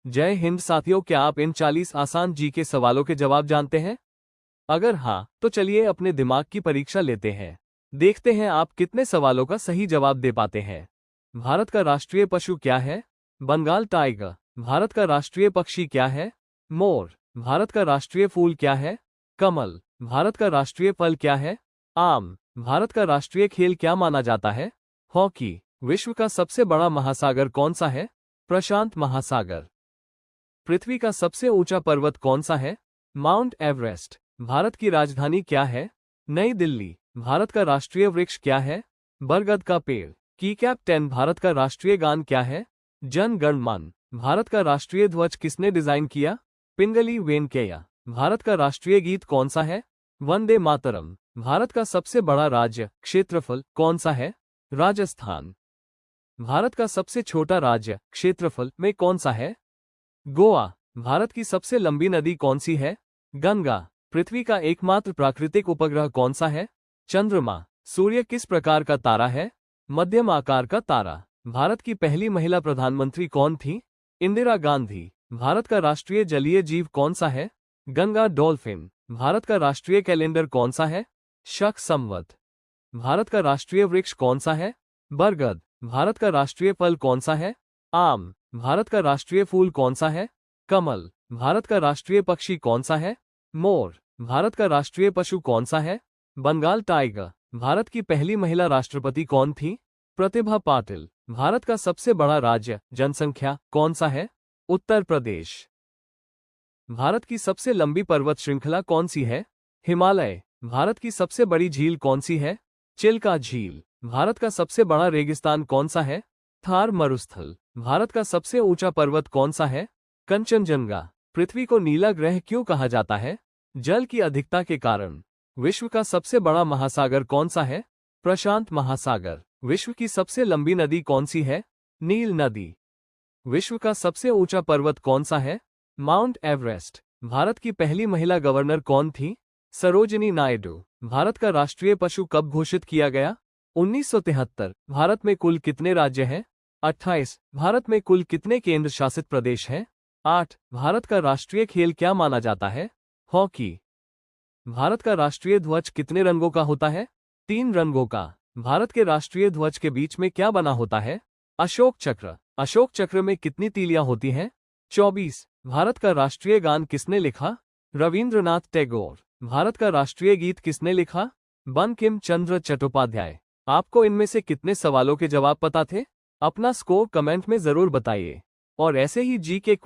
जय हिंद साथियों, क्या आप इन 40 आसान जी के सवालों के जवाब जानते हैं? अगर हाँ, तो चलिए अपने दिमाग की परीक्षा लेते हैं। देखते हैं आप कितने सवालों का सही जवाब दे पाते हैं। भारत का राष्ट्रीय पशु क्या है? बंगाल टाइगर। भारत का राष्ट्रीय पक्षी क्या है? मोर। भारत का राष्ट्रीय फूल क्या है? कमल। भारत का राष्ट्रीय फल क्या है? आम। भारत का राष्ट्रीय खेल क्या माना जाता है? हॉकी। विश्व का सबसे बड़ा महासागर कौन सा है? प्रशांत महासागर। पृथ्वी का सबसे ऊंचा पर्वत कौन सा है? Mount Everest. भारत की राजधानी क्या है? नई दिल्ली। भारत का राष्ट्रीय वृक्ष क्या है? बरगद का पेड़। की कैप्टन। भारत का राष्ट्रीय गान क्या है? जन गण मन। भारत का राष्ट्रीय ध्वज किसने डिजाइन किया? पिंगली वेंकैया। भारत का राष्ट्रीय गीत कौन सा है? वंदे मातरम। भारत का सबसे बड़ा राज्य क्षेत्रफल कौन सा है? राजस्थान। भारत का सबसे छोटा राज्य क्षेत्रफल में कौन सा है? गोवा। भारत की सबसे लंबी नदी कौन सी है? गंगा। पृथ्वी का एकमात्र प्राकृतिक उपग्रह कौन सा है? चंद्रमा। सूर्य किस प्रकार का तारा है? मध्यम आकार का तारा। भारत की पहली महिला प्रधानमंत्री कौन थी? इंदिरा गांधी। भारत का राष्ट्रीय जलीय जीव कौन सा है? गंगा डॉल्फिन। भारत का राष्ट्रीय कैलेंडर कौन सा है? शक संवत। भारत का राष्ट्रीय वृक्ष कौन सा है? बरगद। भारत का राष्ट्रीय फल कौन सा है? आम। भारत का राष्ट्रीय फूल कौन सा है? कमल। भारत का राष्ट्रीय पक्षी कौन सा है? मोर। भारत का राष्ट्रीय पशु कौन सा है? बंगाल टाइगर। भारत की पहली महिला राष्ट्रपति कौन थी? प्रतिभा पाटिल। भारत का सबसे बड़ा राज्य जनसंख्या कौन सा है? उत्तर प्रदेश। भारत की सबसे लंबी पर्वत श्रृंखला कौन सी है? हिमालय। भारत की सबसे बड़ी झील कौन सी है? चिल्का झील। भारत का सबसे बड़ा रेगिस्तान कौन सा है? थार मरुस्थल। भारत का सबसे ऊंचा पर्वत कौन सा है? कंचनजंगा। पृथ्वी को नीला ग्रह क्यों कहा जाता है? जल की अधिकता के कारण। विश्व का सबसे बड़ा महासागर कौन सा है? प्रशांत महासागर। विश्व की सबसे लंबी नदी कौन सी है? नील नदी। विश्व का सबसे ऊंचा पर्वत कौन सा है? Mount Everest. भारत की पहली महिला गवर्नर कौन थी? सरोजिनी नायडू। भारत का राष्ट्रीय पशु कब घोषित किया गया? 1973। भारत में कुल कितने राज्य हैं? 28। भारत में कुल कितने केंद्र शासित प्रदेश हैं? 8। भारत का राष्ट्रीय खेल क्या माना जाता है? हॉकी। भारत का राष्ट्रीय ध्वज कितने रंगों का होता है? 3 रंगों का। भारत के राष्ट्रीय ध्वज के बीच में क्या बना होता है? अशोक चक्र। अशोक चक्र में कितनी तीलियां होती हैं? 24। भारत का राष्ट्रीय गान किसने लिखा? रविंद्रनाथ टैगोर। भारत का राष्ट्रीय गीत किसने लिखा? बंकिम चंद्र चट्टोपाध्याय। आपको इनमें से कितने सवालों के जवाब पता थे? अपना स्कोर कमेंट में जरूर बताइए। और ऐसे ही जी के